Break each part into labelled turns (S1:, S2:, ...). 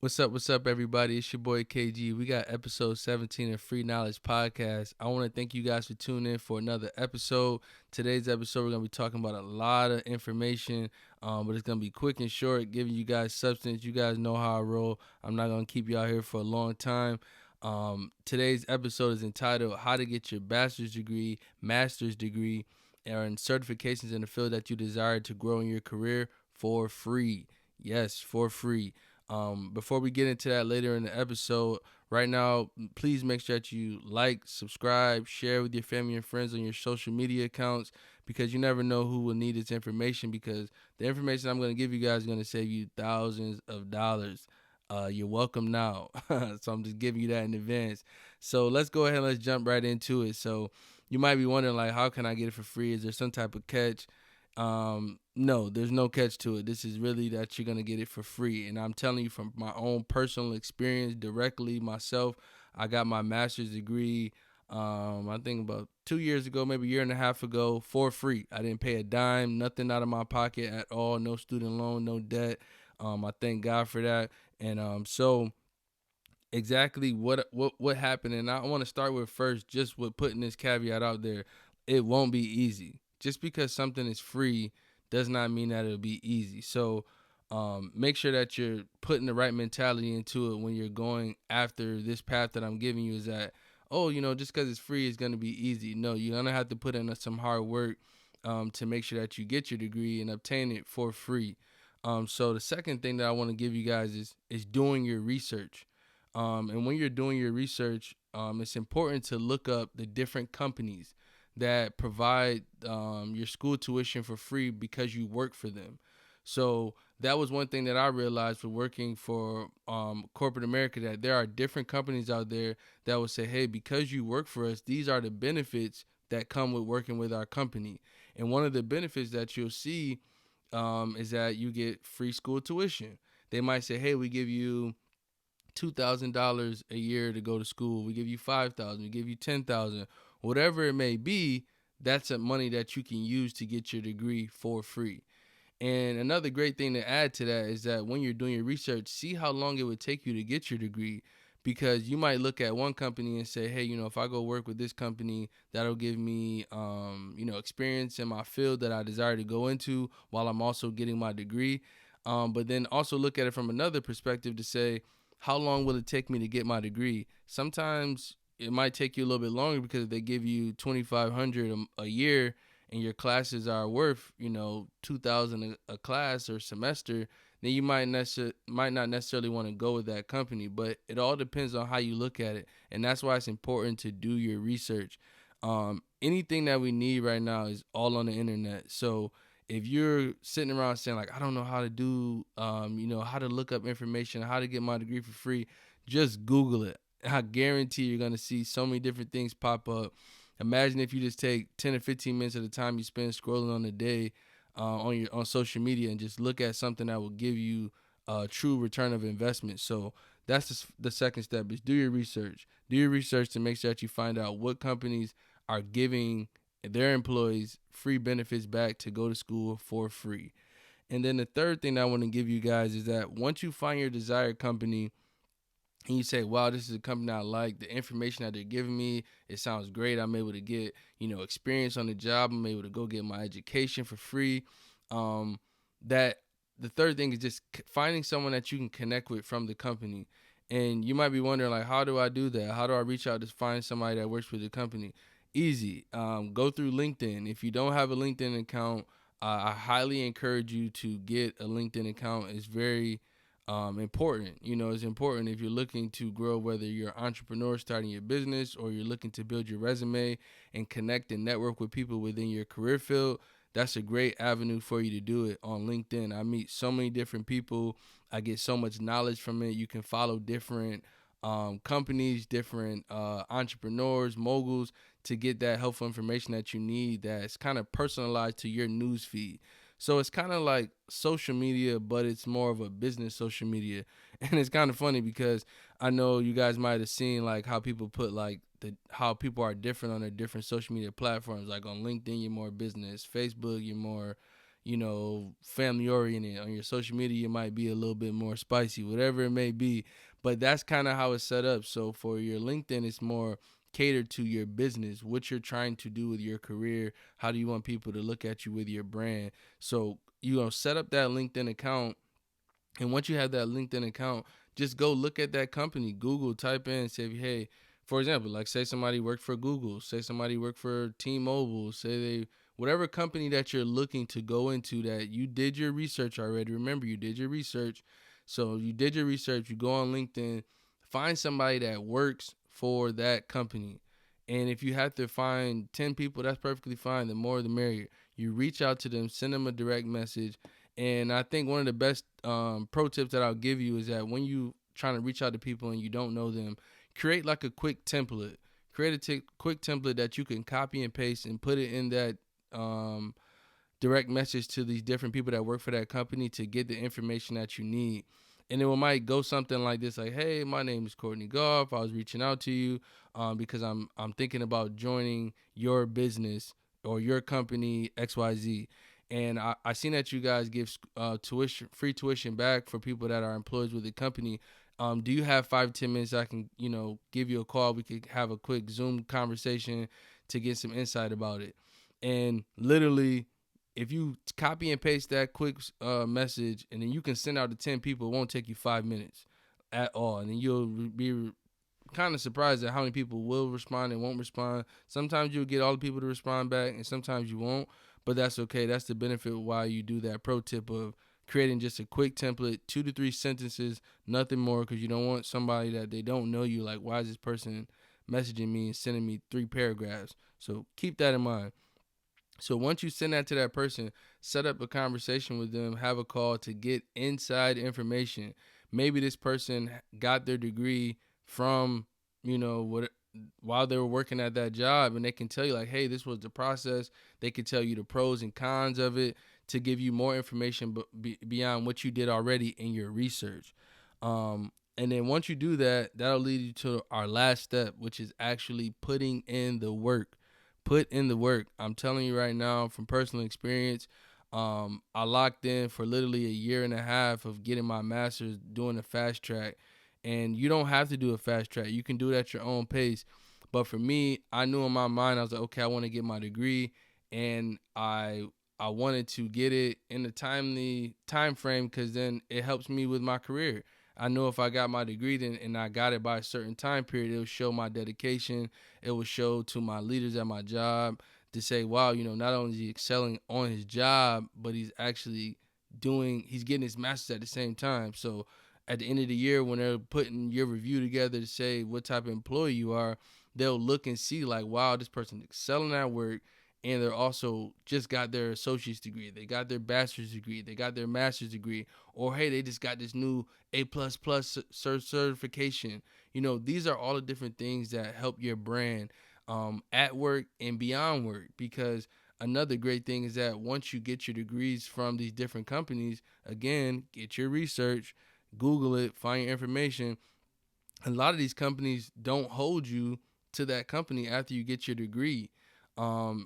S1: What's up, everybody? It's your boy KG. We got episode 17 of Free Knowledge Podcast. I want to thank you guys for tuning in for another episode. Today's episode, we're going to be talking about a lot of information, but it's going to be quick and short, giving you guys substance. You guys know how I roll. I'm not going to keep you out here for a long time. Today's episode is entitled How to Get Your Bachelor's Degree, Master's Degree, and certifications in the field that you desire to grow in your career for free. Yes, for free. Before we get into that later in the episode, right now, please make sure that you like, subscribe, share with your family and friends on your social media accounts because you never know who will need this information because the information I'm going to give you guys is going to save you thousands of dollars. You're welcome now. So I'm just giving you that in advance. So let's go ahead and let's jump right into it. So you might be wondering, like, how can I get it for free? Is there some type of catch? No, there's no catch to it. This is really that you're gonna get it for free, and I'm telling you from my own personal experience, directly myself. I got my master's degree. I think about 2 years ago, maybe a year and a half ago, for free. I didn't pay a dime, nothing out of my pocket at all. No student loan, no debt. I thank God for that. And so exactly what happened, and I want to start with first, just with putting this caveat out there. It won't be easy. Just because something is free does not mean that it'll be easy. So make sure that you're putting the right mentality into it when you're going after this path that I'm giving you. Is that, oh, just because it's free, it's going to be easy. No, you're going to have to put in some hard work to make sure that you get your degree and obtain it for free. So the second thing that I want to give you guys is doing your research. And when you're doing your research, it's important to look up the different companies that provide your school tuition for free because you work for them. So that was one thing that I realized for working for corporate America, that there are different companies out there that will say, hey, because you work for us, these are the benefits that come with working with our company. And one of the benefits that you'll see is that you get free school tuition. They might say, hey, we give you $2,000 a year to go to school. We give you 5,000. We give you 10,000. Whatever it may be, that's a money that you can use to get your degree for free. And another great thing to add to that is that when you're doing your research, see how long it would take you to get your degree. Because you might look at one company and say, hey, if I go work with this company, that'll give me, experience in my field that I desire to go into while I'm also getting my degree. But then also look at it from another perspective to say, how long will it take me to get my degree? Sometimes it might take you a little bit longer because they give you 2,500 a year and your classes are worth 2,000 a class or semester, then you might not necessarily want to go with that company. But it all depends on how you look at it, and that's why it's important to do your research. Anything that we need right now is all on the internet. So if you're sitting around saying like, I don't know how to do, how to look up information, how to get my degree for free, just Google it. I guarantee you're gonna see so many different things pop up. Imagine if you just take 10 or 15 minutes of the time you spend scrolling on the day on social media and just look at something that will give you a true return of investment. So that's the second step is do your research. Do your research to make sure that you find out what companies are giving their employees free benefits back to go to school for free. And then the third thing that I want to give you guys is that once you find your desired company, and you say, wow, this is a company I like, the information that they're giving me, it sounds great. I'm able to get, experience on the job. I'm able to go get my education for free. That the third thing is just finding someone that you can connect with from the company. And you might be wondering, like, how do I do that? How do I reach out to find somebody that works with the company? Easy. Go through LinkedIn. If you don't have a LinkedIn account, I highly encourage you to get a LinkedIn account. It's very important. It's important if you're looking to grow, whether you're an entrepreneur starting your business or you're looking to build your resume and connect and network with people within your career field. That's a great avenue for you to do it on LinkedIn. I meet so many different people. I get so much knowledge from it. You can follow different companies, different entrepreneurs, moguls to get that helpful information that you need that's kind of personalized to your news feed. So it's kind of like social media, but it's more of a business social media. And it's kind of funny because I know you guys might have seen like how people put like how people are different on their different social media platforms. Like on LinkedIn, you're more business. Facebook, you're more, family oriented. On your social media, it might be a little bit more spicy, whatever it may be. But that's kind of how it's set up. So for your LinkedIn, it's more catered to your business, what you're trying to do with your career. How do you want people to look at you with your brand? So, set up that LinkedIn account. And once you have that LinkedIn account, just go look at that company. Google, type in, say, hey, for example, like say somebody worked for Google, say somebody worked for T-Mobile, say whatever company that you're looking to go into that you did your research already. Remember, you did your research. So you did your research, you go on LinkedIn, find somebody that works for that company. And if you have to find 10 people, that's perfectly fine. The more, the merrier. You reach out to them, send them a direct message. And I think one of the best pro tips that I'll give you is that when you trying to reach out to people and you don't know them, create like a quick template. Create a quick template that you can copy and paste and put it in that direct message to these different people that work for that company to get the information that you need. And then it might go something like this, like, "Hey, my name is Courtney Goff. I was reaching out to you because I'm thinking about joining your business or your company XYZ. And I seen that you guys give free tuition back for people that are employees with the company. Do you have 5 to 10 minutes? I can give you a call. We could have a quick Zoom conversation to get some insight about it." And literally, if you copy and paste that quick message, and then you can send out to 10 people, it won't take you 5 minutes at all. And then you'll be kind of surprised at how many people will respond and won't respond. Sometimes you'll get all the people to respond back, and sometimes you won't. But that's okay. That's the benefit of why you do that pro tip of creating just a quick template, 2 to 3 sentences, nothing more, because you don't want somebody that they don't know you. Like, why is this person messaging me and sending me 3 paragraphs? So keep that in mind. So once you send that to that person, set up a conversation with them, have a call to get inside information. Maybe this person got their degree from, what while they were working at that job, and they can tell you like, hey, this was the process. They can tell you the pros and cons of it to give you more information beyond what you did already in your research. And then once you do that, that'll lead you to our last step, which is actually putting in the work. Put in the work. I'm telling you right now from personal experience, I locked in for literally a year and a half of getting my master's, doing a fast track. And you don't have to do a fast track. You can do it at your own pace. But for me, I knew in my mind, I was like, okay, I want to get my degree. And I wanted to get it in a timely time frame because then it helps me with my career. I know if I got my degree then, and I got it by a certain time period, it will show my dedication. It will show to my leaders at my job to say, wow, not only is he excelling on his job, but he's actually he's getting his master's at the same time. So at the end of the year, when they're putting your review together to say what type of employee you are, they'll look and see like, wow, this person's excelling at work. And they're also just got their associate's degree. They got their bachelor's degree. They got their master's degree. Or, hey, they just got this new A++ certification. These are all the different things that help your brand at work and beyond work. Because another great thing is that once you get your degrees from these different companies, again, get your research, Google it, find your information. A lot of these companies don't hold you to that company after you get your degree,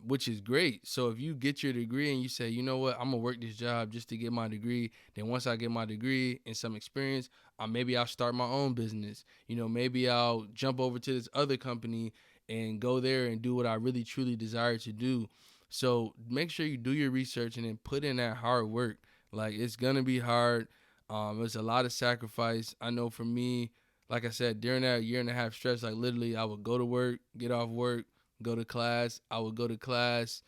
S1: which is great. So if you get your degree and you say, you know what, I'm gonna work this job just to get my degree. Then once I get my degree and some experience, maybe I'll start my own business. Maybe I'll jump over to this other company and go there and do what I really truly desire to do. So make sure you do your research and then put in that hard work. Like, it's gonna be hard. It's a lot of sacrifice. I know for me, like I said, during that year and a half stretch, like literally I would go to work, get off work, go to class. I would go to class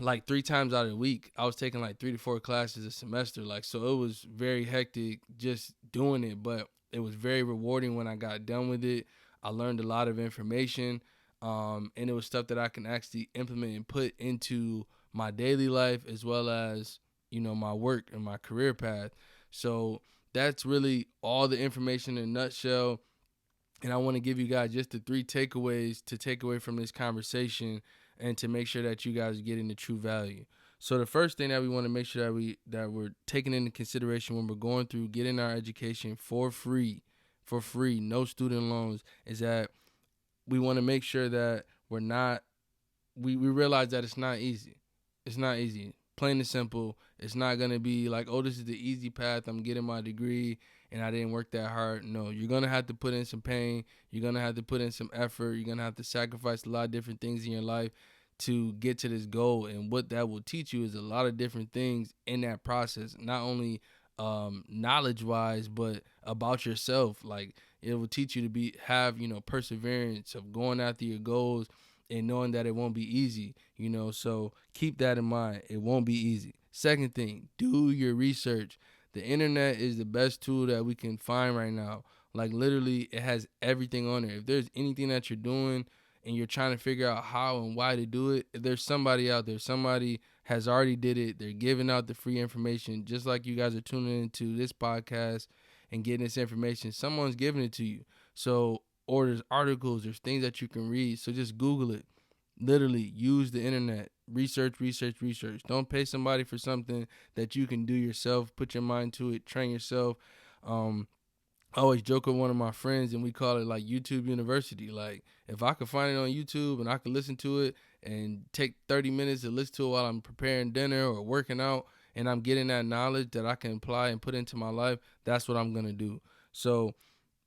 S1: like 3 times out of the week. I was taking like 3 to 4 classes a semester. Like, so it was very hectic just doing it, but it was very rewarding when I got done with it. I learned a lot of information, and it was stuff that I can actually implement and put into my daily life as well as, my work and my career path. So that's really all the information in a nutshell. And I want to give you guys just the 3 takeaways to take away from this conversation and to make sure that you guys are getting the true value. So the first thing that we want to make sure that we're taking into consideration when we're going through getting our education for free, no student loans, is that we want to make sure that we realize that it's not easy. It's not easy. Plain and simple. It's not going to be like, oh, this is the easy path. I'm getting my degree and I didn't work that hard. No, you're going to have to put in some pain. You're going to have to put in some effort. You're going to have to sacrifice a lot of different things in your life to get to this goal. And what that will teach you is a lot of different things in that process, not only knowledge wise, but about yourself. Like, it will teach you to have perseverance of going after your goals and knowing that it won't be easy. So keep that in mind. It won't be easy. Second thing, do your research. The internet is the best tool that we can find right now. Like, literally, it has everything on there. If there's anything that you're doing and you're trying to figure out how and why to do it, there's somebody out there. Somebody has already did it. They're giving out the free information, just like you guys are tuning into this podcast and getting this information. Someone's giving it to you. So, or there's articles, there's things that you can read. So just Google it. Literally, use the internet. Research, research, research. Don't pay somebody for something that you can do yourself. Put your mind to it. Train yourself. I always joke with one of my friends, and we call it like YouTube University. Like, if I could find it on YouTube and I could listen to it and take 30 minutes to listen to it while I'm preparing dinner or working out, and I'm getting that knowledge that I can apply and put into my life, that's what I'm going to do. So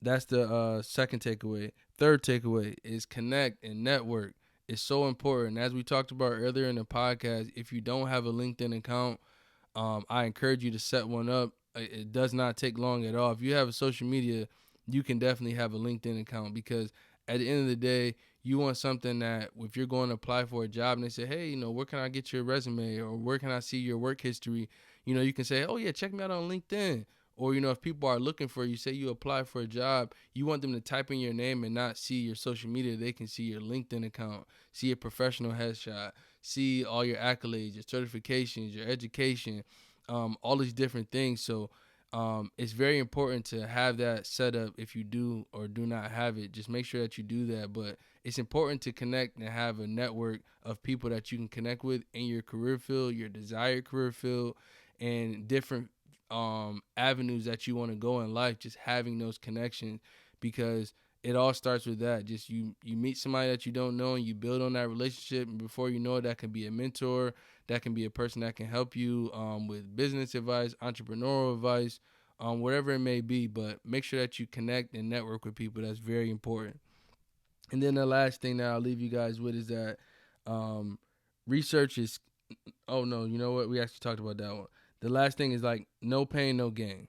S1: that's the second takeaway. Third takeaway is connect and network. It's so important. As we talked about earlier in the podcast, if you don't have a LinkedIn account, I encourage you to set one up. It does not take long at all. If you have a social media, you can definitely have a LinkedIn account, because at the end of the day, you want something that if you're going to apply for a job and they say, hey, where can I get your resume, or where can I see your work history? You can say, oh yeah, check me out on LinkedIn. Or, if people are looking for you, say you apply for a job, you want them to type in your name and not see your social media. They can see your LinkedIn account, see a professional headshot, see all your accolades, your certifications, your education, all these different things. So it's very important to have that set up. If you do or do not have it, just make sure that you do that. But it's important to connect and have a network of people that you can connect with in your career field, your desired career field, and different avenues that you want to go in life. Just having those connections, because it all starts with that. Just you meet somebody that you don't know and you build on that relationship, and before you know it, that can be a mentor, that can be a person that can help you with business advice, entrepreneurial advice, whatever it may be. But make sure that you connect and network with people. That's very important. And then the last thing that I'll leave you guys with is that research is, oh no, you know what? We actually talked about that one. The last thing is like, no pain, no gain.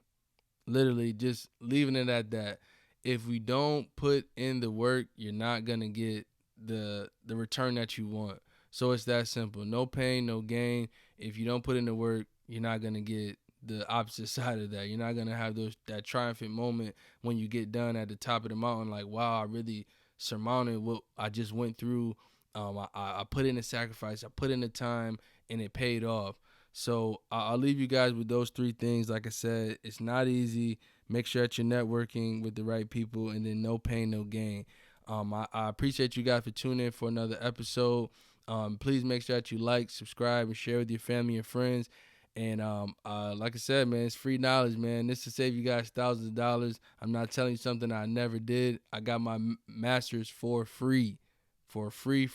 S1: Literally just leaving it at that. If we don't put in the work, you're not going to get the return that you want. So it's that simple. No pain, no gain. If you don't put in the work, you're not going to get the opposite side of that. You're not going to have that triumphant moment when you get done at the top of the mountain, like, wow, I really surmounted what I just went through. I put in the sacrifice, I put in the time, and it paid off. So I'll leave you guys with those three things. Like I said, it's not easy. Make sure that you're networking with the right people, and then no pain, no gain. I appreciate you guys for tuning in for another episode. Please make sure that you like, subscribe, and share with your family and friends. And like I said, man, it's free knowledge, man. This to save you guys thousands of dollars. I'm not telling you something I never did. I got my master's for free. For free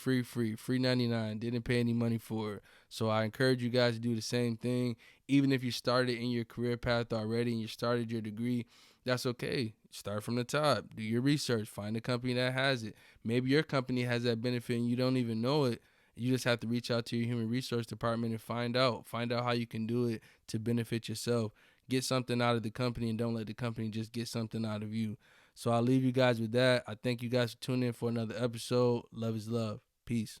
S1: 99. Didn't pay any money for it. So I encourage you guys to do the same thing. Even if you started in your career path already and you started your degree, that's okay. Start from the top. Do your research. Find a company that has it. Maybe your company has that benefit and you don't even know it. You just have to reach out to your human resource department and find out how you can do it to benefit yourself. Get something out of the company, and don't let the company just get something out of you. So I'll leave you guys with that. I thank you guys for tuning in for another episode. Love is love. Peace.